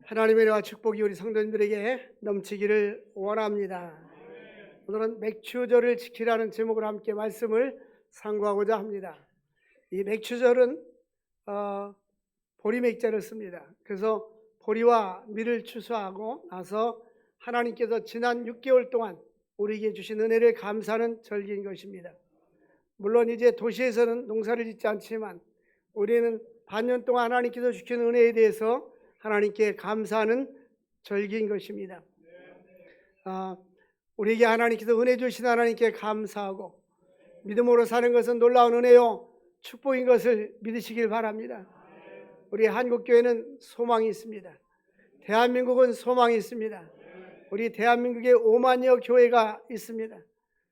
하나님의 은혜와 축복이 우리 성도님들에게 넘치기를 원합니다. 오늘은 맥추절을 지키라는 제목으로 함께 말씀을 상고하고자 합니다. 이 맥추절은 보리맥자를 씁니다. 그래서 보리와 밀을 추수하고 나서 하나님께서 지난 6개월 동안 우리에게 주신 은혜를 감사하는 절기인 것입니다. 물론 이제 도시에서는 농사를 짓지 않지만 우리는 반년 동안 하나님께서 주신 은혜에 대해서 하나님께 감사하는 절기인 것입니다. 우리에게 하나님께서 은혜 주신 하나님께 감사하고 믿음으로 사는 것은 놀라운 은혜요 축복인 것을 믿으시길 바랍니다. 우리 한국교회는 소망이 있습니다. 대한민국은 소망이 있습니다. 우리 대한민국에 5만여 교회가 있습니다.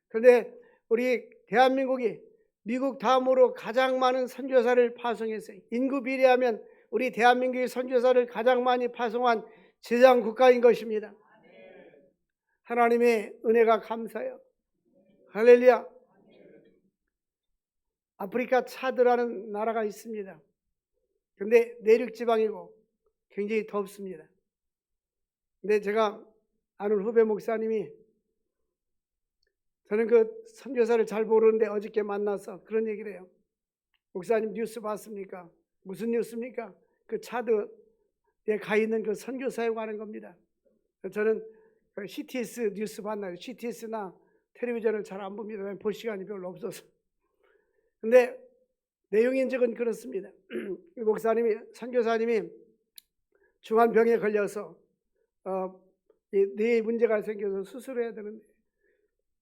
그런데 우리 대한민국이 미국 다음으로 가장 많은 선교사를 파송했어요. 인구 비례하면 우리 대한민국의 선교사를 가장 많이 파송한 제장 국가인 것입니다. 하나님의 은혜가 감사해요. 할렐루야. 아프리카 차드라는 나라가 있습니다. 그런데 내륙지방이고 굉장히 덥습니다. 근데 제가 아는 후배 목사님이, 저는 그 선교사를 잘 모르는데 어저께 만나서 그런 얘기를 해요. 목사님 뉴스 봤습니까? 무슨 뉴스입니까? 그 차드에 가 있는 그 선교사에 관한 겁니다. 저는 CTS 뉴스 봤나요? CTS나 텔레비전을 잘 안 봅니다. 볼 시간이 별로 없어서. 근데 내용인적은 그렇습니다. 목사님이, 선교사님이 중환병에 걸려서 뇌에 문제가 생겨서 수술해야 되는데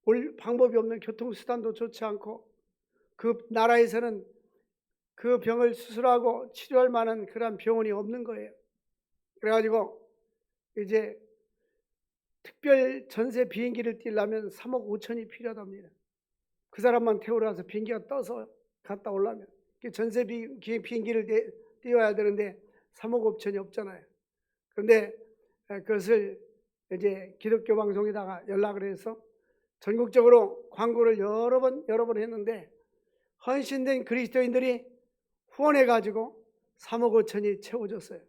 올 방법이 없는, 교통수단도 좋지 않고 그 나라에서는 그 병을 수술하고 치료할 만한 그런 병원이 없는 거예요. 그래가지고 이제 특별 전세 비행기를 띄려면 3억 5천이 필요하답니다. 그 사람만 태우러 와서 비행기가 떠서 갔다 오려면 전세 비행기를 띄워야 되는데 3억 5천이 없잖아요. 그런데 그것을 이제 기독교 방송에다가 연락을 해서 전국적으로 광고를 여러 번 했는데 헌신된 그리스도인들이 후원해가지고 3억 5천이 채워졌어요.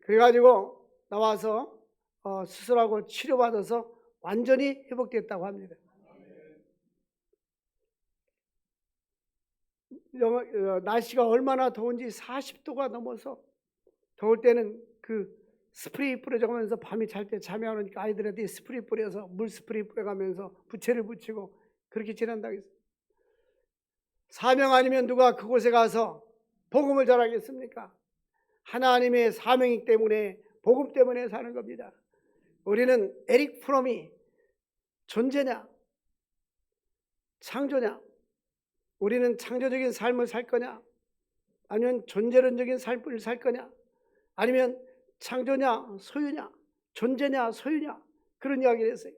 그래가지고 나와서 수술하고 치료받아서 완전히 회복됐다고 합니다. 날씨가 얼마나 더운지 40도가 넘어서, 더울 때는 그 스프레이 뿌려가면서 밤에 잘 때 잠이 안 오니까 아이들한테 스프레이 뿌려서, 물 스프레이 뿌려가면서 부채를 붙이고 그렇게 지낸다고 했어요. 사명 아니면 누가 그곳에 가서 복음을 전하겠습니까? 하나님의 사명이기 때문에, 복음 때문에 사는 겁니다. 우리는 에릭 프롬이 존재냐 창조냐, 우리는 창조적인 삶을 살 거냐 아니면 존재론적인 삶을 살 거냐, 아니면 창조냐 소유냐, 존재냐 소유냐, 그런 이야기를 했어요.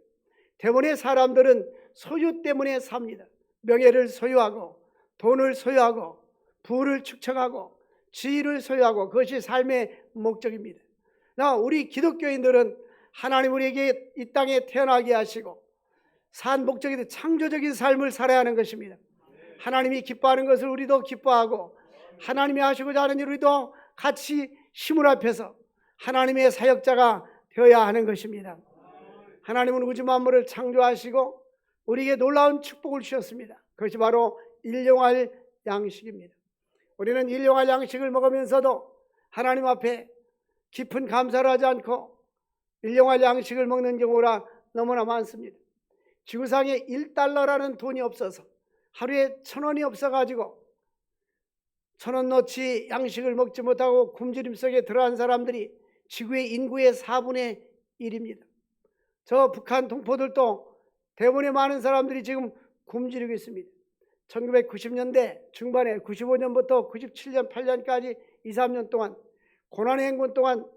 대부분의 사람들은 소유 때문에 삽니다. 명예를 소유하고 돈을 소유하고 부를 축적하고 지위를 소유하고, 그것이 삶의 목적입니다. 우리 기독교인들은 하나님 우리에게 이 땅에 태어나게 하시고 산 목적이 창조적인 삶을 살아야 하는 것입니다. 하나님이 기뻐하는 것을 우리도 기뻐하고 하나님이 하시고자 하는 일 우리도 같이 힘을 합해서 하나님의 사역자가 되어야 하는 것입니다. 하나님은 우주 만물을 창조하시고 우리에게 놀라운 축복을 주셨습니다. 그것이 바로 일용할 양식입니다. 우리는 일용할 양식을 먹으면서도 하나님 앞에 깊은 감사를 하지 않고 일용할 양식을 먹는 경우가 너무나 많습니다. 지구상에 1달러라는 돈이 없어서, 하루에 1,000원이 없어가지고 1,000원어치 양식을 먹지 못하고 굶주림 속에 들어간 사람들이 지구의 인구의 4분의 1입니다. 저 북한 동포들도 대부분의 많은 사람들이 지금 굶주리고 있습니다. 1990년대 중반에 95년부터 97년 8년까지 2, 3년 동안 고난의 행군 동안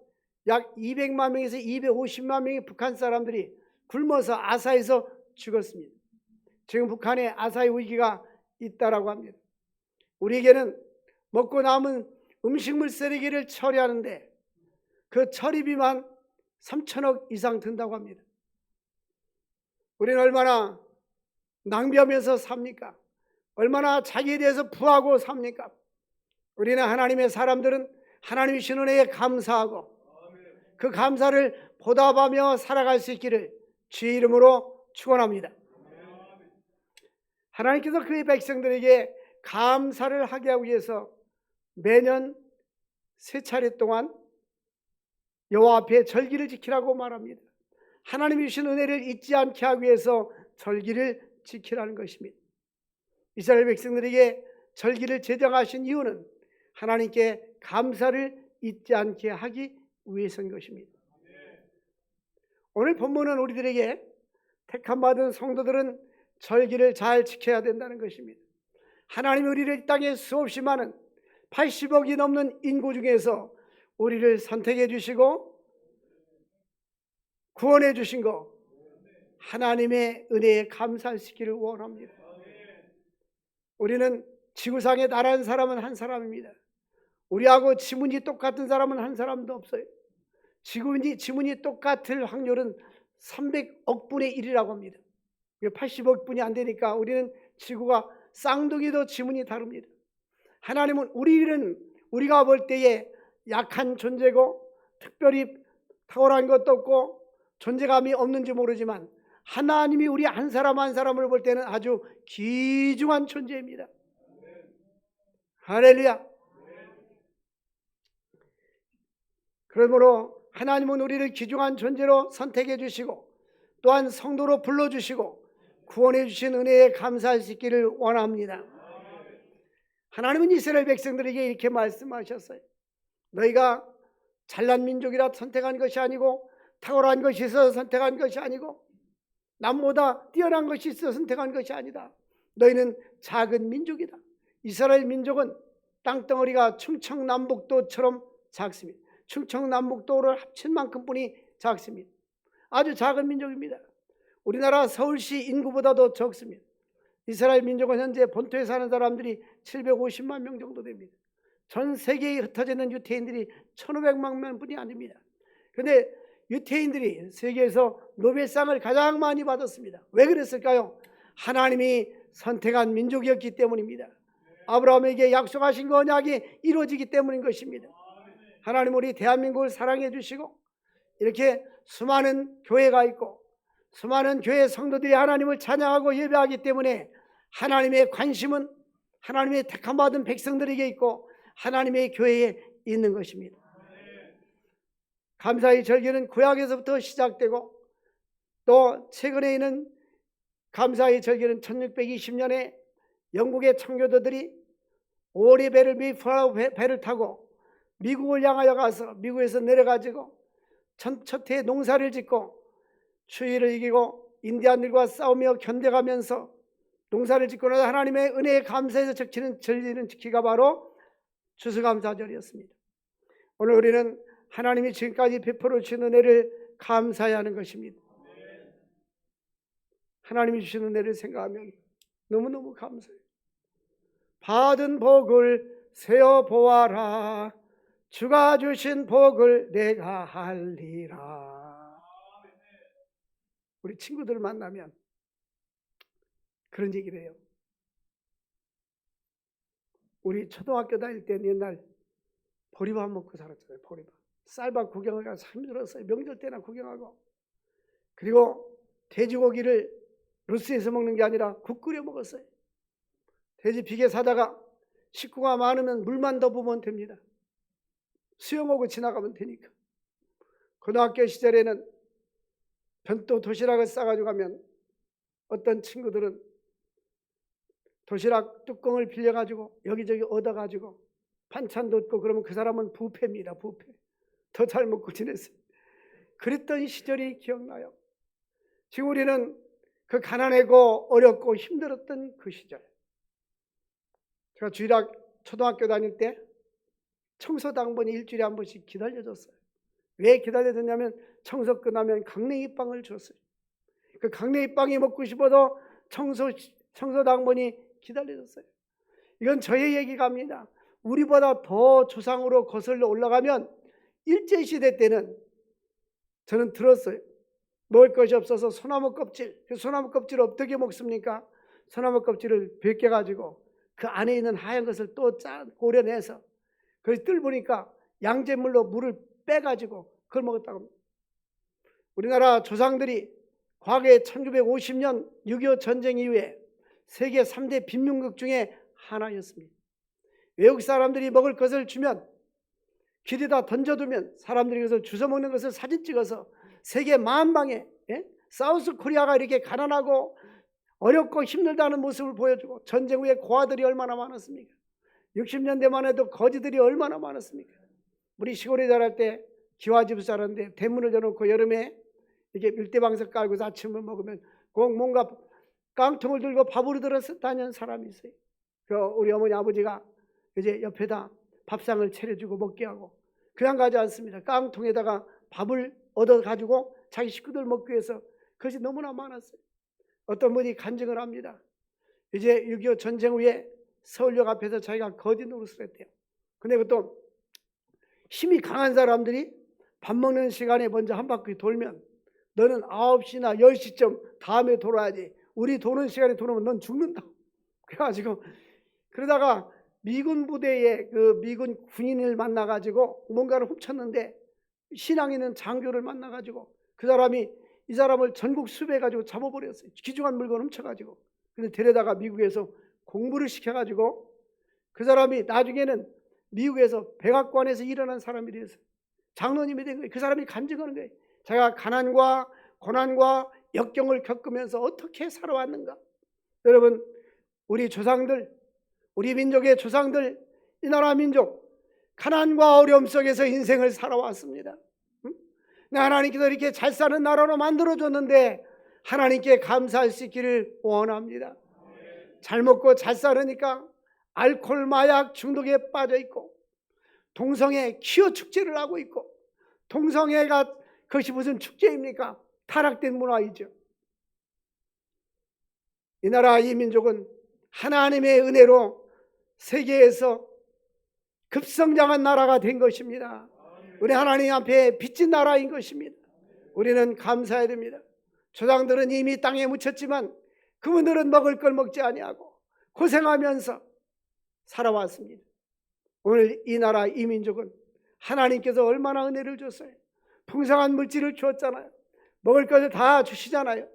약 200만 명에서 250만 명의 북한 사람들이 굶어서 아사에서 죽었습니다. 지금 북한에 아사의 위기가 있다라고 합니다. 우리에게는 먹고 남은 음식물 쓰레기를 처리하는데 그 처리비만 3천억 이상 든다고 합니다. 우리는 얼마나 낭비하면서 삽니까? 얼마나 자기에 대해서 부하고 삽니까? 우리는 하나님의 사람들은 하나님이 주신 은혜에 감사하고 그 감사를 보답하며 살아갈 수 있기를 주의 이름으로 축원합니다. 하나님께서 그의 백성들에게 감사를 하게 하기 위해서 매년 3차례 동안 여호와 앞에 절기를 지키라고 말합니다. 하나님이 주신 은혜를 잊지 않게 하기 위해서 절기를 지키라는 것입니다. 이스라엘 백성들에게 절기를 제정하신 이유는 하나님께 감사를 잊지 않게 하기 위해서인 것입니다. 오늘 본문은 우리들에게 택함받은 성도들은 절기를 잘 지켜야 된다는 것입니다. 하나님이 우리를 이 땅에 수없이 많은 80억이 넘는 인구 중에서 우리를 선택해 주시고 구원해 주신 거 하나님의 은혜에 감사하시기를 원합니다. 우리는 지구상에 나라는 사람은 한 사람입니다. 우리하고 지문이 똑같은 사람은 한 사람도 없어요. 지문이 똑같을 확률은 300억 분의 1이라고 합니다. 80억 분이 안 되니까 우리는 지구가 쌍둥이도 지문이 다릅니다. 하나님은 우리가 볼 때에 약한 존재고 특별히 탁월한 것도 없고 존재감이 없는지 모르지만 하나님이 우리 한 사람 한 사람을 볼 때는 아주 귀중한 존재입니다. 할렐루야. 그러므로 하나님은 우리를 귀중한 존재로 선택해 주시고 또한 성도로 불러주시고 구원해 주신 은혜에 감사할 수 있기를 원합니다. 하나님은 이스라엘 백성들에게 이렇게 말씀하셨어요. 너희가 잘난 민족이라 선택한 것이 아니고 탁월한 것이 있어서 선택한 것이 아니고 남보다 뛰어난 것이 있어서 선택한 것이 아니다. 너희는 작은 민족이다. 이스라엘 민족은 땅덩어리가 충청남북도처럼 작습니다. 충청남북도를 합친 만큼뿐이 작습니다. 아주 작은 민족입니다. 우리나라 서울시 인구보다도 적습니다. 이스라엘 민족은 현재 본토에 사는 사람들이 750만 명 정도 됩니다. 전 세계에 흩어져 있는 유태인들이 1500만 명뿐이 아닙니다. 그런데 유태인들이 세계에서 노벨상을 가장 많이 받았습니다. 왜 그랬을까요? 하나님이 선택한 민족이었기 때문입니다. 아브라함에게 약속하신 그 언약이 이루어지기 때문인 것입니다. 하나님 우리 대한민국을 사랑해 주시고 이렇게 수많은 교회가 있고 수많은 교회 성도들이 하나님을 찬양하고 예배하기 때문에 하나님의 관심은 하나님의 택함받은 백성들에게 있고 하나님의 교회에 있는 것입니다. 감사의 절기는 구약에서부터 시작되고 또 최근에는 감사의 절기는 1620년에 영국의 청교도들이 오리배를 메이플라워 배를 타고 미국을 향하여 가서 미국에서 내려가지고 첫 해에 농사를 짓고 추위를 이기고 인디안들과 싸우며 견뎌가면서 농사를 짓고 나서 하나님의 은혜에 감사해서 적치는 절기는 지키가 바로 추수감사절이었습니다. 오늘 우리는 하나님이 지금까지 베풀어 주신 은혜를 감사해야 하는 것입니다. 하나님이 주신 은혜를 생각하면 너무너무 감사해요. 받은 복을 세어 보아라. 주가 주신 복을 내가 할리라. 우리 친구들 만나면 그런 얘기를 해요. 우리 초등학교 다닐 때는 옛날 보리밥 먹고 살았잖아요. 보리밥. 쌀밥 구경을 가서 힘들었어요. 명절 때나 구경하고. 그리고 돼지고기를 루스에서 먹는 게 아니라 국 끓여 먹었어요. 돼지 비계 사다가 식구가 많으면 물만 더 부으면 됩니다. 수영하고 지나가면 되니까. 고등학교 시절에는 변또 도시락을 싸가지고 가면 어떤 친구들은 도시락 뚜껑을 빌려가지고 여기저기 얻어가지고 반찬도 얻고 그러면 그 사람은 부패입니다. 부패. 더 잘 먹고 지냈어요. 그랬던 시절이 기억나요. 지금 우리는 그 가난하고 어렵고 힘들었던 그 시절. 제가 초등학교 다닐 때 청소당번이 일주일에 한 번씩 기다려줬어요. 왜 기다려줬냐면 청소 끝나면 강냉이빵을 줬어요. 그 강냉이빵이 먹고 싶어서 청소당번이 기다려줬어요. 이건 저의 얘기가 아닙니다. 우리보다 더 조상으로 거슬러 올라가면 일제시대 때는 저는 들었어요. 먹을 것이 없어서 소나무 껍질, 그 소나무 껍질을 어떻게 먹습니까? 소나무 껍질을 벗겨가지고 그 안에 있는 하얀 것을 또 고려내서 그걸 뜰보니까 양잿물로 물을 빼가지고 그걸 먹었다고 합니다. 우리나라 조상들이 과거에 1950년 6.25 전쟁 이후에 세계 3대 빈민국 중에 하나였습니다. 외국 사람들이 먹을 것을 주면 길에다 던져두면 사람들이 그것을 주워 먹는 것을 사진 찍어서 세계 만방에 사우스 코리아가 이렇게 가난하고 어렵고 힘들다는 모습을 보여주고, 전쟁 후에 고아들이 얼마나 많았습니까? 60년대만 해도 거지들이 얼마나 많았습니까? 우리 시골에 자랄 때 기와집을 자랐는데 대문을 열어놓고 여름에 이렇게 밀대방석 깔고서 아침을 먹으면 꼭 뭔가 깡통을 들고 밥으로 들었다는 사람이 있어요. 우리 어머니 아버지가 이제 옆에다 밥상을 차려주고 먹게 하고, 그냥 가지 않습니다. 깡통에다가 밥을 얻어가지고 자기 식구들 먹기 위해서 그것이 너무나 많았어요. 어떤 분이 간증을 합니다. 이제 6.25 전쟁 후에 서울역 앞에서 자기가 거지 노릇을 했대요. 근데 그것도 힘이 강한 사람들이 밥 먹는 시간에 먼저 한 바퀴 돌면 너는 9시나 10시쯤 다음에 돌아야지, 우리 도는 시간에 돌아오면 넌 죽는다. 그래가지고 그러다가 미군 부대에 그 미군 군인을 만나가지고 뭔가를 훔쳤는데 신앙 있는 장교를 만나가지고 그 사람이 이 사람을 전국 수배해가지고 잡아버렸어요. 귀중한 물건 훔쳐가지고. 근데 데려다가 미국에서 공부를 시켜가지고 그 사람이 나중에는 미국에서 백악관에서 일어난 사람이 되었어요. 장로님이 된 거예요. 그 사람이 간증하는 거예요. 자기가 가난과 고난과 역경을 겪으면서 어떻게 살아왔는가. 여러분, 우리 조상들, 우리 민족의 조상들, 이 나라 민족 가난과 어려움 속에서 인생을 살아왔습니다. 하나님께서 이렇게 잘 사는 나라로 만들어줬는데 하나님께 감사할 수 있기를 원합니다. 잘 먹고 잘 살으니까 알코올 마약 중독에 빠져 있고, 동성애 키워 축제를 하고 있고, 동성애가 그것이 무슨 축제입니까? 타락된 문화이죠. 이 나라 이 민족은 하나님의 은혜로 세계에서 급성장한 나라가 된 것입니다. 우리 하나님 앞에 빚진 나라인 것입니다. 우리는 감사해야 됩니다. 조상들은 이미 땅에 묻혔지만 그분들은 먹을 걸 먹지 아니하고 고생하면서 살아왔습니다. 오늘 이 나라 이 민족은 하나님께서 얼마나 은혜를 줬어요. 풍성한 물질을 주었잖아요. 먹을 것을 다 주시잖아요.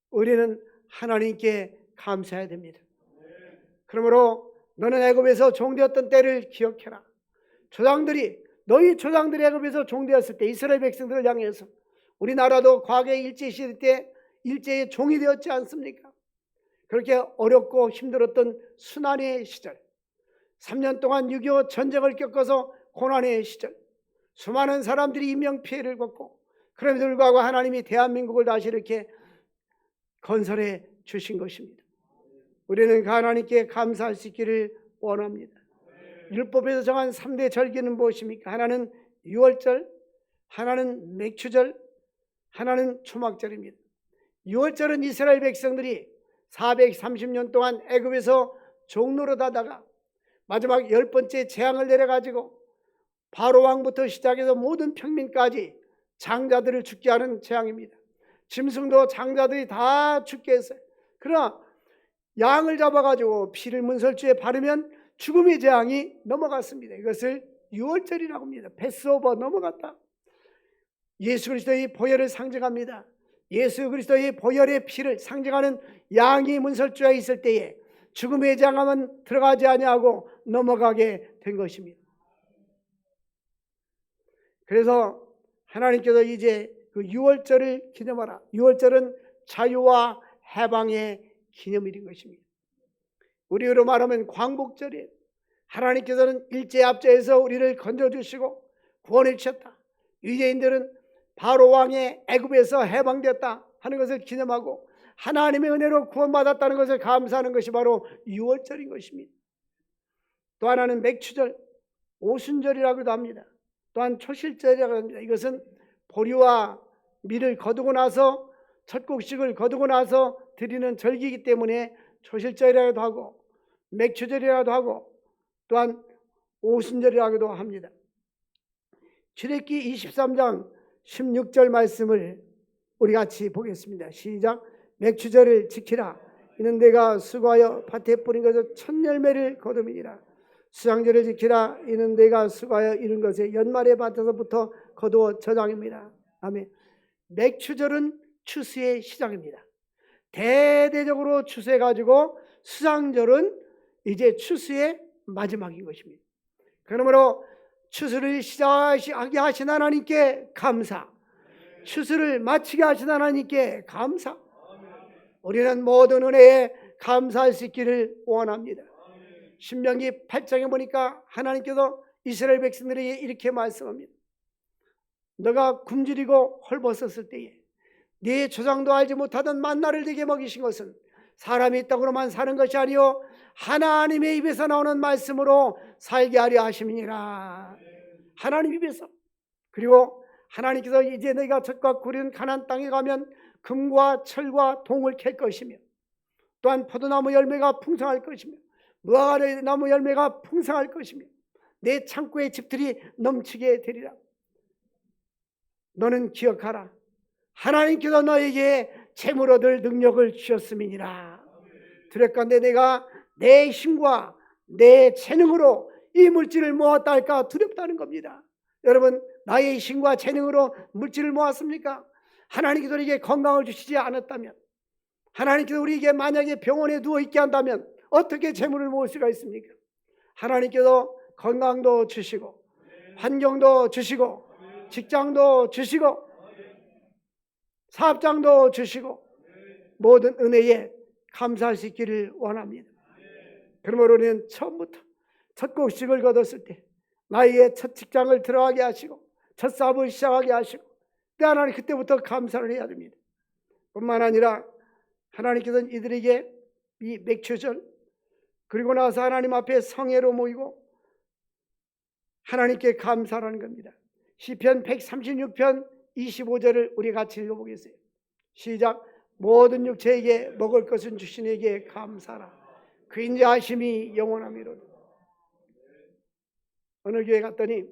우리는 하나님께 감사해야 됩니다. 그러므로 너는 애굽에서 종되었던 때를 기억해라. 너희 조상들이 애굽에서 종되었을 때 이스라엘 백성들을 향해서 우리나라도 과거의 일제시대 때 일제의 종이 되었지 않습니까? 그렇게 어렵고 힘들었던 순환의 시절, 3년 동안 6.25 전쟁을 겪어서 고난의 시절, 수많은 사람들이 인명피해를 겪고, 그럼에도 불구하고 하나님이 대한민국을 다시 이렇게 건설해 주신 것입니다. 우리는 그 하나님께 감사할 수 있기를 원합니다. 율법에서 정한 3대 절기는 무엇입니까? 하나는 유월절, 하나는 맥추절, 하나는 초막절입니다. 유월절은 이스라엘 백성들이 430년 동안 애굽에서 종노릇하다가 마지막 10번째 재앙을 내려가지고 바로 왕부터 시작해서 모든 평민까지 장자들을 죽게 하는 재앙입니다. 짐승도 장자들이 다 죽게 했어요. 그러나 양을 잡아가지고 피를 문설주에 바르면 죽음의 재앙이 넘어갔습니다. 이것을 유월절이라고 합니다. 패스오버, 넘어갔다. 예수 그리스도의 보혈을 상징합니다. 예수 그리스도의 보혈의 피를 상징하는 양이 문설주에 있을 때에 죽음의 재앙은 들어가지 아니하고 넘어가게 된 것입니다. 그래서 하나님께서 이제 그 유월절을 기념하라. 유월절은 자유와 해방의 기념일인 것입니다. 우리로 말하면 광복절이에요. 하나님께서는 일제압제에서 우리를 건져주시고 구원해 주셨다. 유대인들은 바로 왕의 애굽에서 해방되었다 하는 것을 기념하고 하나님의 은혜로 구원받았다는 것을 감사하는 것이 바로 유월절인 것입니다. 또 하나는 맥추절, 오순절이라고도 합니다. 또한 초실절이라고 합니다. 이것은 보리와 밀을 거두고 나서 첫 곡식을 거두고 나서 드리는 절기이기 때문에 초실절이라고도 하고 맥추절이라고도 하고 또한 오순절이라고도 합니다. 출애굽기 23장 16절 말씀을 우리 같이 보겠습니다. 시작. 맥추절을 지키라. 이는 내가 수고하여 밭에 뿌린 것을 첫 열매를 거둠이니라. 수장절을 지키라. 이는 내가 수고하여 이룬 것에 연말의 밭에서부터 거두어 저장입니다. 아멘. 맥추절은 추수의 시작입니다. 대대적으로 추수해가지고 수장절은 이제 추수의 마지막인 것입니다. 그러므로 추수를 시작하게 하신 하나님께 감사, 추수를 마치게 하신 하나님께 감사. 우리는 모든 은혜에 감사할 수 있기를 원합니다. 신명기 8장에 보니까 하나님께서 이스라엘 백성들에게 이렇게 말씀합니다. 너가 굶주리고 헐벗었을 때에 네 조상도 알지 못하던 만나를 네게 먹이신 것은 사람이 있다고만 사는 것이 아니요 하나님의 입에서 나오는 말씀으로 살게 하려 하심이니라. 하나님 입에서. 그리고 하나님께서 이제 너희가 젖과 꿀인 가나안 땅에 가면 금과 철과 동을 캘 것이며 또한 포도나무 열매가 풍성할 것이며 무화과나무 열매가 풍성할 것이며 내 창고의 집들이 넘치게 되리라. 너는 기억하라. 하나님께서 너에게 재물 얻을 능력을 주셨음이니라. 두렵건대 내가 내 힘과 내 재능으로 이 물질을 모았다 할까 두렵다는 겁니다. 여러분, 나의 힘과 재능으로 물질을 모았습니까? 하나님께서 우리에게 건강을 주시지 않았다면, 하나님께서 우리에게 만약에 병원에 누워있게 한다면 어떻게 재물을 모을 수가 있습니까? 하나님께서 건강도 주시고 환경도 주시고 직장도 주시고 사업장도 주시고 모든 은혜에 감사할 수 있기를 원합니다. 그러므로 우리는 처음부터 첫 곡식을 거뒀을 때 나에게 첫 직장을 들어가게 하시고 첫 사업을 시작하게 하시고 하나님 그때부터 감사를 해야 됩니다. 뿐만 아니라 하나님께서는 이들에게 이 맥추절 그리고 나서 하나님 앞에 성회로 모이고 하나님께 감사하는 겁니다. 시편 136편 25절을 우리 같이 읽어보겠어요. 시작. 모든 육체에게 먹을 것은 주신 이에게 감사하라. 그 인자하심이 영원하미로다. 어느 교회 갔더니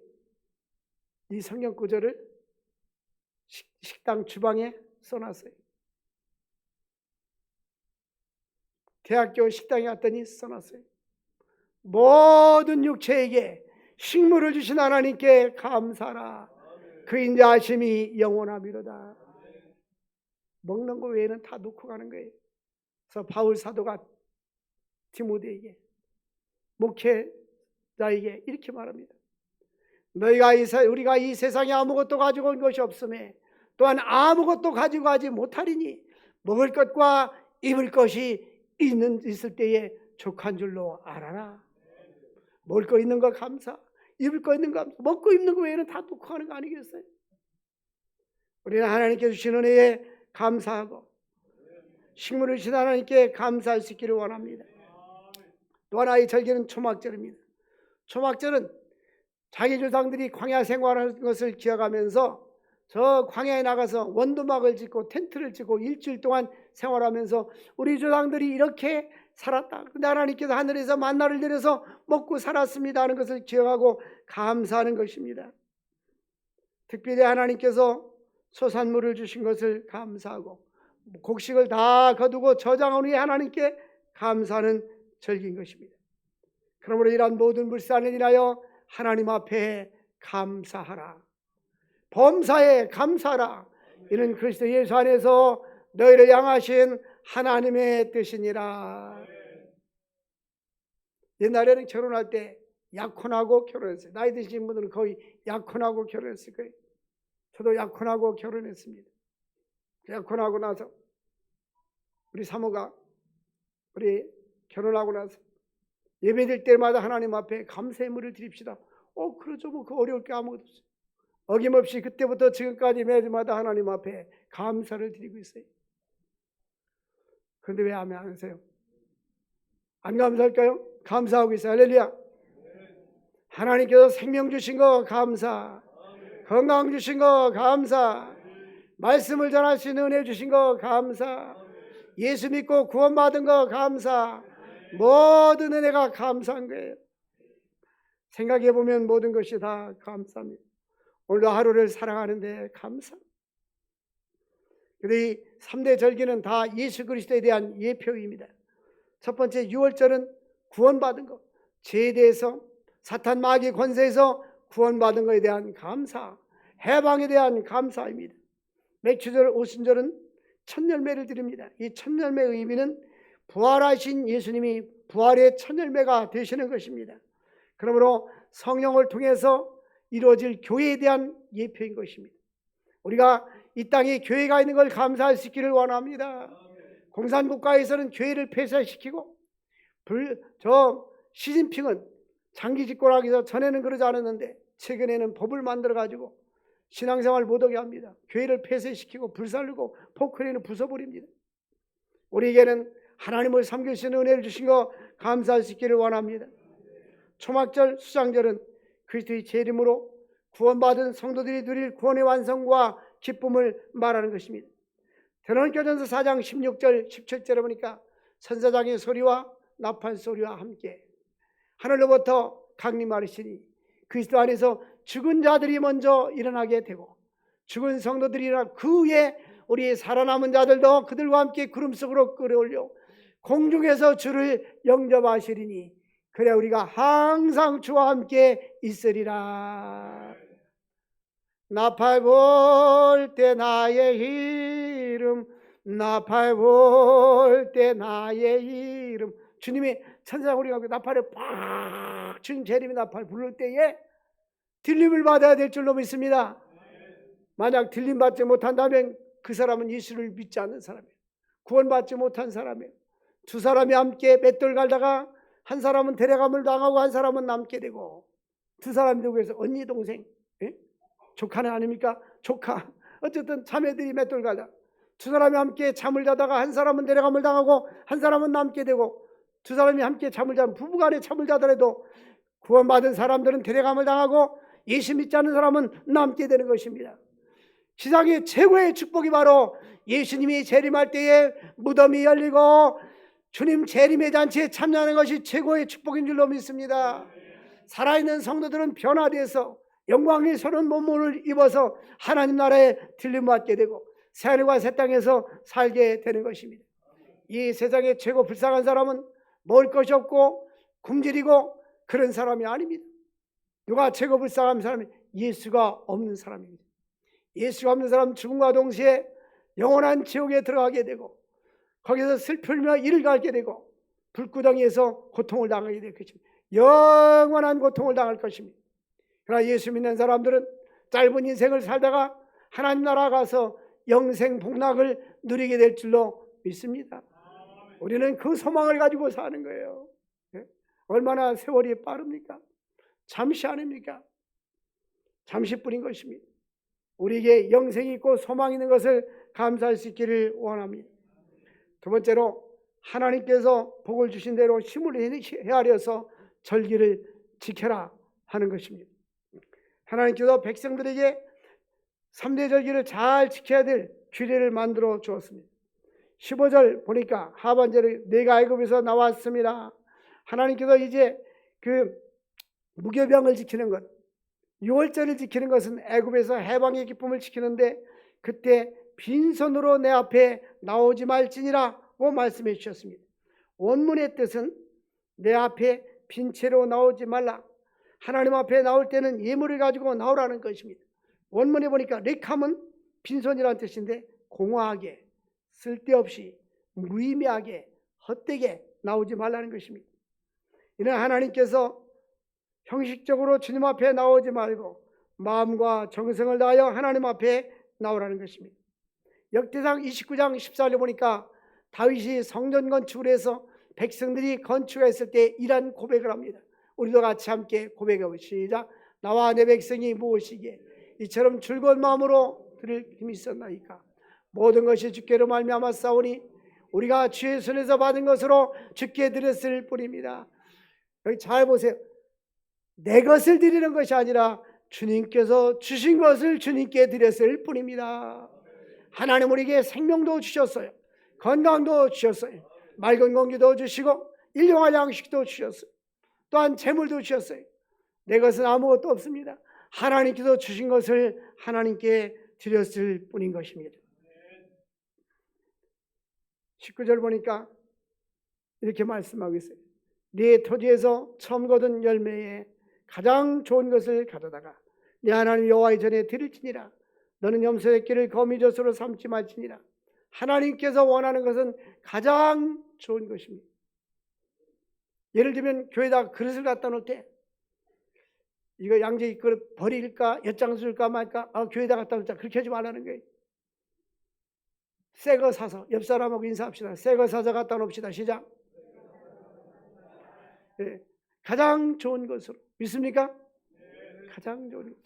이 성경 구절을 식당 주방에 써놨어요. 대학교 식당에 갔더니 써놨어요. 모든 육체에게 식물을 주신 하나님께 감사하라. 그 인자하심이 영원하미로다. 먹는 거 외에는 다 놓고 가는 거예요. 그래서 바울 사도가 디모데에게 목회자에게 이렇게 말합니다. 우리가 이 세상에 아무것도 가지고 온 것이 없음에 또한 아무것도 가지고 가지 못하리니 먹을 것과 입을 것이 있을 때에 족한 줄로 알아라. 먹을 거 있는 거 감사, 입을 거 있는 거 감사. 먹고 입는 거 외에는 다 놓고 가는 거 아니겠어요? 우리는 하나님께 주신 은혜에 감사하고 식물을 주신 하나님께 감사할 수 있기를 원합니다. 또 하나의 절기는 초막절입니다. 초막절은 자기 조상들이 광야 생활하는 것을 기억하면서 저 광야에 나가서 원두막을 짓고 텐트를 짓고 일주일 동안 생활하면서 우리 조상들이 이렇게 살았다. 근데 하나님께서 하늘에서 만나를 내려서 먹고 살았습니다 하는 것을 기억하고 감사하는 것입니다. 특별히 하나님께서 소산물을 주신 것을 감사하고 곡식을 다 거두고 저장한 후에 하나님께 감사하는 절기인 것입니다. 그러므로 이러한 모든 물산을 인하여 하나님 앞에 감사하라. 범사에 감사하라. 이는 그리스도 예수 안에서 너희를 향하신 하나님의 뜻이니라. 옛날에는 결혼할 때 약혼하고 결혼했어요. 나이 드신 분들은 거의 약혼하고 결혼했을 거예요. 저도 약혼하고 결혼했습니다. 약혼하고 나서 우리 사모가 우리 결혼하고 나서 예배드릴 때마다 하나님 앞에 감사의 물을 드립시다. 그러죠. 뭐 그 어려울 게 아무것도 없어요. 어김없이 그때부터 지금까지 매주마다 하나님 앞에 감사를 드리고 있어요. 그런데 왜 아멘 안 하세요? 안 감사할까요? 감사하고 있어요. 할렐루야. 하나님께서 생명 주신 거 감사, 건강 주신 거 감사, 말씀을 전할 수 있는 은혜 주신 거 감사, 예수 믿고 구원받은 거 감사, 모든 은혜가 감사한 거예요. 생각해보면 모든 것이 다 감사합니다. 오늘도 하루를 살아가는데 감사. 그런데 이 3대 절기는 다 예수 그리스도에 대한 예표입니다. 첫 번째 6월절은 구원받은 것, 죄에 대해서 사탄 마귀 권세에서 구원받은 것에 대한 감사, 해방에 대한 감사입니다. 맥주절 오순절은 첫 열매를 드립니다. 이 첫 열매의 의미는 부활하신 예수님이 부활의 첫 열매가 되시는 것입니다. 그러므로 성령을 통해서 이루어질 교회에 대한 예표인 것입니다. 우리가 이 땅에 교회가 있는 걸 감사할 수 있기를 원합니다. 공산국가에서는 교회를 폐쇄시키고 시진핑은 장기 집권하기 전에는 그러지 않았는데 최근에는 법을 만들어가지고 신앙생활 못하게 합니다. 교회를 폐쇄시키고 불살르고 포크레인을 부숴버립니다. 우리에게는 하나님을 섬길 수 있는 은혜를 주신 거 감사할 수 있기를 원합니다. 초막절, 수장절은 그리스도의 재림으로 구원받은 성도들이 누릴 구원의 완성과 기쁨을 말하는 것입니다. 데살로니가전서 4장 16절 17절에 보니까 천사장의 소리와 나팔 소리와 함께 하늘로부터 강림하시니 그리스도 안에서 죽은 자들이 먼저 일어나게 되고 죽은 성도들이 일어나 그 후에 우리 살아남은 자들도 그들과 함께 구름 속으로 끌어올려 공중에서 주를 영접하시리니 그래 우리가 항상 주와 함께 있으리라. 나팔 불 때 나의 이름, 나팔 불 때 나의 이름. 주님이 천사가 우리가 나팔을 팍 주님 재림이 나팔 부를 때에 들림을 받아야 될 줄로 믿습니다. 만약 들림 받지 못한다면 그 사람은 예수를 믿지 않는 사람이에요. 구원받지 못한 사람이에요. 두 사람이 함께 맷돌 갈다가 한 사람은 데려감을 당하고 한 사람은 남게 되고, 두 사람이 누구에서 언니 동생, 조카는 아닙니까? 조카. 어쨌든 자매들이 맷돌 갈다. 두 사람이 함께 잠을 자다가 한 사람은 데려감을 당하고 한 사람은 남게 되고, 두 사람이 함께 잠을 자면 부부간에 잠을 자더라도 구원받은 사람들은 데려감을 당하고 예수 믿지 않는 사람은 남게 되는 것입니다. 세상의 최고의 축복이 바로 예수님이 재림할 때에 무덤이 열리고 주님 재림의 잔치에 참여하는 것이 최고의 축복인 줄로 믿습니다. 살아있는 성도들은 변화돼서 영광의 서른 몸을 입어서 하나님 나라에 들림받게 되고 새하늘과 새 땅에서 살게 되는 것입니다. 이 세상의 최고 불쌍한 사람은 먹을 것이 없고 굶주리고 그런 사람이 아닙니다. 누가 최고 불쌍한 사람이? 예수가 없는 사람입니다. 예수가 없는 사람은 죽음과 동시에 영원한 지옥에 들어가게 되고 거기서 슬플며 이를 갈게 되고 불구덩이에서 고통을 당하게 될 것입니다. 영원한 고통을 당할 것입니다. 그러나 예수 믿는 사람들은 짧은 인생을 살다가 하나님 나라 가서 영생 복락을 누리게 될 줄로 믿습니다. 우리는 그 소망을 가지고 사는 거예요. 얼마나 세월이 빠릅니까? 잠시 아닙니까? 잠시뿐인 것입니다. 우리에게 영생이 있고 소망이 있는 것을 감사할 수 있기를 원합니다. 두 번째로 하나님께서 복을 주신 대로 힘을 헤아려서 절기를 지켜라 하는 것입니다. 하나님께서 백성들에게 3대 절기를 잘 지켜야 될 규례를 만들어 주었습니다. 15절 보니까 하반절에 내가 애굽에서 나왔습니다. 하나님께서 이제 그 무교병을 지키는 것, 6월절을 지키는 것은 애굽에서 해방의 기쁨을 지키는데 그때 빈손으로 내 앞에 나오지 말지니라고 말씀해 주셨습니다. 원문의 뜻은 내 앞에 빈 채로 나오지 말라. 하나님 앞에 나올 때는 예물을 가지고 나오라는 것입니다. 원문에 보니까 렉함은 빈손이라는 뜻인데 공허하게, 쓸데없이, 무의미하게, 헛되게 나오지 말라는 것입니다. 이는 하나님께서 형식적으로 주님 앞에 나오지 말고 마음과 정성을 다하여 하나님 앞에 나오라는 것입니다. 역대상 29장 14절에 보니까 다윗이 성전 건축을 해서 백성들이 건축했을 때 이런 고백을 합니다. 우리도 같이 함께 고백하고 시작. 나와 내 백성이 무엇이기에 이처럼 즐거운 마음으로 들을 힘이 있었나이까. 모든 것이 주께로 말미암아 싸우니 우리가 주의 손에서 받은 것으로 주께 드렸을 뿐입니다. 여기 잘 보세요. 내 것을 드리는 것이 아니라 주님께서 주신 것을 주님께 드렸을 뿐입니다. 하나님 우리에게 생명도 주셨어요. 건강도 주셨어요. 맑은 공기도 주시고 일용할 양식도 주셨어요. 또한 재물도 주셨어요. 내 것은 아무것도 없습니다. 하나님께서 주신 것을 하나님께 드렸을 뿐인 것입니다. 19절 보니까 이렇게 말씀하고 있어요. 네 토지에서 처음 거둔 열매에 가장 좋은 것을 가져다가 내 하나님 여호와의 전에 드릴지니라. 너는 염소의 길을 거미젖으로 삼지 말지니라. 하나님께서 원하는 것은 가장 좋은 것입니다. 예를 들면 교회에다 그릇을 갖다 놓을 때 이거 양재기 그릇 버릴까 엿장수 줄까 말까, 교회에다 갖다 놓자, 그렇게 하지 말라는 거예요. 새 거 사서, 옆 사람하고 인사합시다. 새 거 사서 갖다 놓읍시다. 시작. 네. 가장 좋은 것으로. 믿습니까? 가장 좋은 것.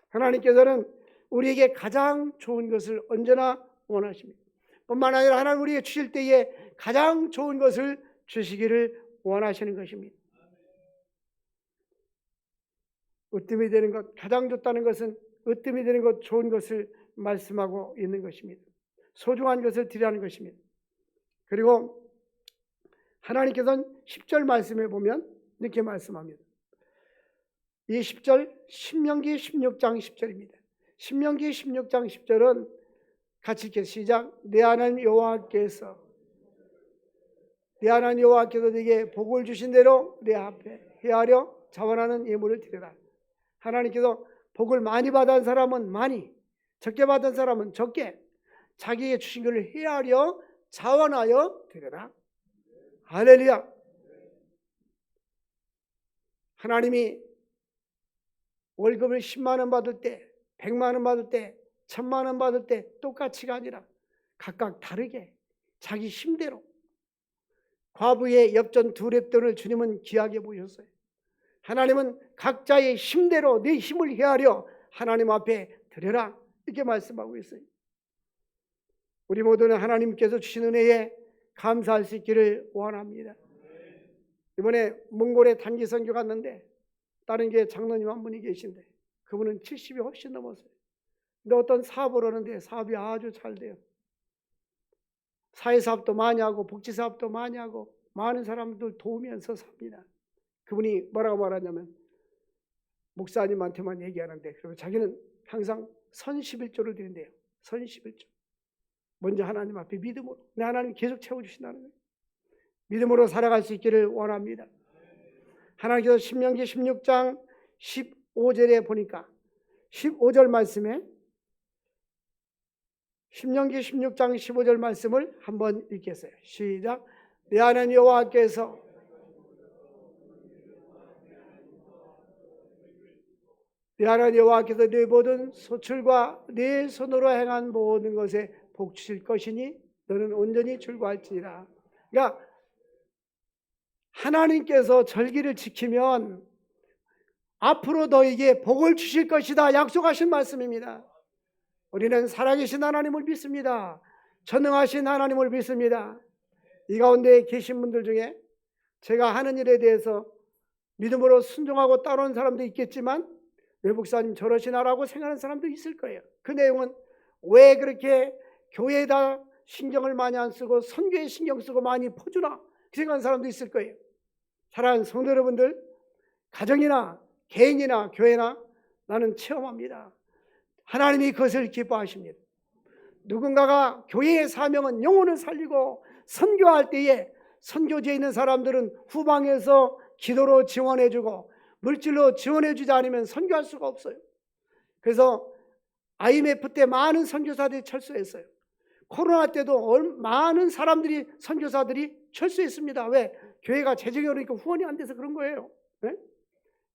하나님께서는 우리에게 가장 좋은 것을 언제나 원하십니다. 뿐만 아니라 하나님 우리에게 주실 때에 가장 좋은 것을 주시기를 원하시는 것입니다. 으뜸이 되는 것, 가장 좋다는 것은 으뜸이 되는 것, 좋은 것을 말씀하고 있는 것입니다. 소중한 것을 드리라는 것입니다. 그리고 하나님께서는 10절 말씀에 보면 이렇게 말씀합니다. 이 10절 신명기 16장 10절입니다. 신명기 16장 10절은 같이 읽게 시작. 내 하나님 여호와께서 네게 복을 주신 대로 내 앞에 헤아려 자원하는 예물을 드려라. 하나님께서 복을 많이 받은 사람은 많이, 적게 받은 사람은 적게 자기에게 주신 것을 헤아려 자원하여 드려라. 할렐루야. 하나님이 월급을 10만 원 받을 때, 100만 원 받을 때, 1000만 원 받을 때 똑같이가 아니라 각각 다르게 자기 힘대로 과부의 엽전 2렙돈을 주님은 귀하게 보셨어요. 하나님은 각자의 힘대로 내 힘을 헤아려 하나님 앞에 드려라, 이렇게 말씀하고 있어요. 우리 모두는 하나님께서 주신 은혜에 감사할 수 있기를 원합니다. 이번에 몽골에 단기 선교 갔는데 다른 교회 장로님 한 분이 계신데 그분은 70이 훨씬 넘었어요. 근데 어떤 사업을 하는데 사업이 아주 잘 돼요. 사회사업도 많이 하고 복지사업도 많이 하고 많은 사람들 도우면서 삽니다. 그분이 뭐라고 말하냐면 목사님한테만 얘기하는데, 그리고 자기는 항상 선 11조를 드린대요. 선 11조. 먼저 하나님 앞에 믿음으로, 내 하나님 계속 채워주신다는 거예요. 믿음으로 살아갈 수 있기를 원합니다. 하나님께서 신명기 16장 15절에 보니까 15절 말씀에 신명기 16장 15절 말씀을 한번 읽겠어요. 시작. 내 하나님 여호와께서 네 모든 소출과 네 손으로 행한 모든 것에 복 주실 것이니 너는 온전히 즐거워할지니라. 그러니까 하나님께서 절기를 지키면 앞으로 너에게 복을 주실 것이다 약속하신 말씀입니다. 우리는 살아계신 하나님을 믿습니다. 전능하신 하나님을 믿습니다. 이 가운데 계신 분들 중에 제가 하는 일에 대해서 믿음으로 순종하고 따르는 사람도 있겠지만 왜 목사님 저러시나라고 생각하는 사람도 있을 거예요. 그 내용은 왜 그렇게 교회에다 신경을 많이 안 쓰고 선교에 신경 쓰고 많이 퍼주나 생각하는 사람도 있을 거예요. 사랑하는 성도 여러분들, 가정이나 개인이나 교회나 나는 체험합니다. 하나님이 그것을 기뻐하십니다. 누군가가 교회의 사명은 영혼을 살리고 선교할 때에 선교지에 있는 사람들은 후방에서 기도로 지원해주고 물질로 지원해주지 않으면 선교할 수가 없어요. 그래서 IMF 때 많은 선교사들이 철수했어요. 코로나 때도 많은 사람들이 선교사들이 철수했습니다. 왜? 교회가 재정이 어려우니까 후원이 안 돼서 그런 거예요. 네?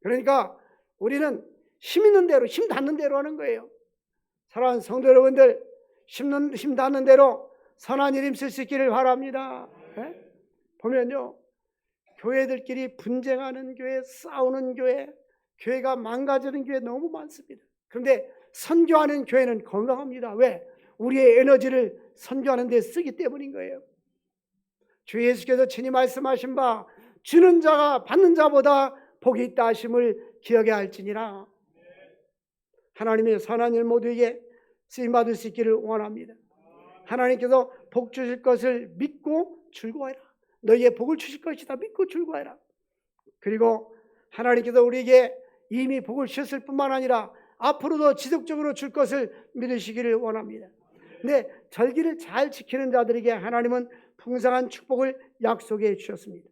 그러니까 우리는 힘 있는 대로, 힘 닿는 대로 하는 거예요. 사랑하는 성도 여러분들, 힘 닿는 대로 선한 일 있을 수 있기를 바랍니다. 네? 보면요, 교회들끼리 분쟁하는 교회, 싸우는 교회, 교회가 망가지는 교회 너무 많습니다. 그런데 선교하는 교회는 건강합니다. 왜? 우리의 에너지를 선교하는 데 쓰기 때문인 거예요. 주 예수께서 친히 말씀하신 바 주는 자가 받는 자보다 복이 있다 하심을 기억해야 할지니라. 하나님의 선한 일 모두에게 쓰임받을 수 있기를 원합니다. 하나님께서 복 주실 것을 믿고 즐거워해라. 너희에게 복을 주실 것이다 믿고 즐거워해라. 그리고 하나님께서 우리에게 이미 복을 주셨을 뿐만 아니라 앞으로도 지속적으로 줄 것을 믿으시기를 원합니다. 근데 절기를 잘 지키는 자들에게 하나님은 풍성한 축복을 약속해 주셨습니다.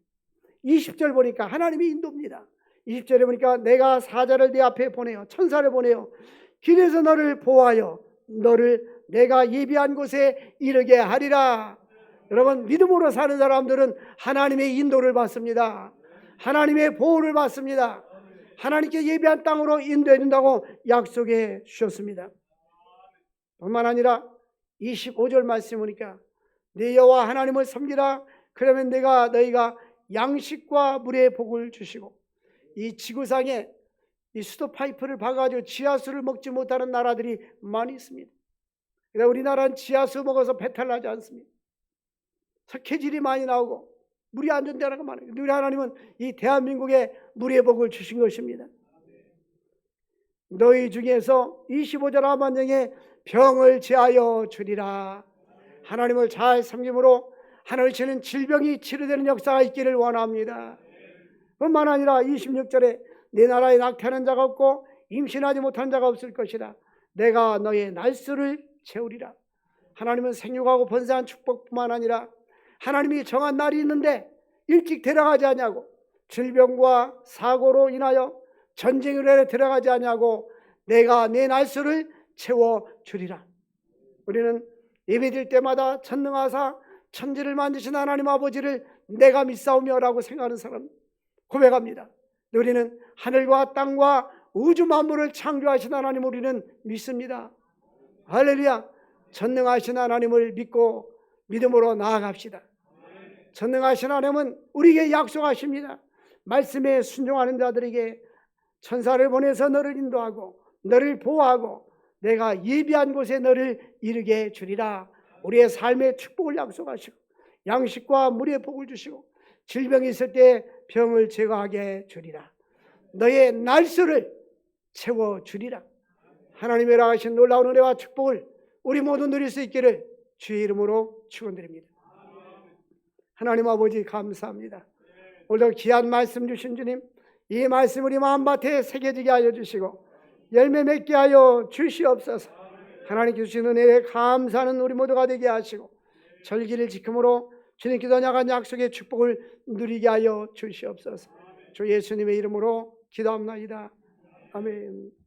20절 보니까 하나님이 인도입니다. 20절에 보니까 내가 사자를 네 앞에 보내어 천사를 보내어 길에서 너를 보호하여 너를 내가 예비한 곳에 이르게 하리라. 여러분, 믿음으로 사는 사람들은 하나님의 인도를 받습니다. 하나님의 보호를 받습니다. 하나님께 예비한 땅으로 인도해 준다고 약속해 주셨습니다. 뿐만 아니라 25절 말씀 보니까 네 여호와 하나님을 섬기라. 그러면 내가 너희가 양식과 물의 복을 주시고, 이 지구상에 이 수도 파이프를 박아가지고 지하수를 먹지 못하는 나라들이 많이 있습니다. 그러나 우리나라는 지하수 먹어서 배탈 나지 않습니다. 석회질이 많이 나오고 물이 안 좋다는 거 많아요. 우리 하나님은 이 대한민국에 물의 복을 주신 것입니다. 너희 중에서 25절 하반절에 병을 제하여 주리라. 하나님을 잘 섬김으로 하늘을 치는 질병이 치료되는 역사가 있기를 원합니다. 뿐만 아니라 26절에 내 나라에 낙태하는 자가 없고 임신하지 못한 자가 없을 것이라. 내가 너의 날수를 채우리라. 하나님은 생육하고 번성한 축복뿐만 아니라 하나님이 정한 날이 있는데 일찍 데려가지 않냐고, 질병과 사고로 인하여 전쟁으로 인해 데려가지 않냐고 내가 내 날수를 채워주리라. 우리는 예배드릴 때마다 전능하사 천지를 만드신 하나님 아버지를 내가 믿사오며라고 생각하는 사람 고백합니다. 우리는 하늘과 땅과 우주 만물을 창조하신 하나님 우리는 믿습니다. 할렐루야. 전능하신 하나님을 믿고 믿음으로 나아갑시다. 전능하신 하나님은 우리에게 약속하십니다. 말씀에 순종하는 자들에게 천사를 보내서 너를 인도하고 너를 보호하고 내가 예비한 곳에 너를 이르게 주리라. 우리의 삶의 축복을 약속하시고 양식과 물의 복을 주시고 질병이 있을 때 병을 제거하게 주리라. 너의 날수를 채워주리라. 하나님의 허락하신 놀라운 은혜와 축복을 우리 모두 누릴 수 있기를 주의 이름으로 축원드립니다. 하나님 아버지 감사합니다. 오늘도 귀한 말씀 주신 주님, 이 말씀 우리 마음밭에 새겨지게 하여 주시고 열매 맺게 하여 주시옵소서. 하나님께 주신 은혜에 감사하는 우리 모두가 되게 하시고 절기를 지킴으로 주님께서 나간 약속의 축복을 누리게 하여 주시옵소서. 주 예수님의 이름으로 기도합나이다. 아멘.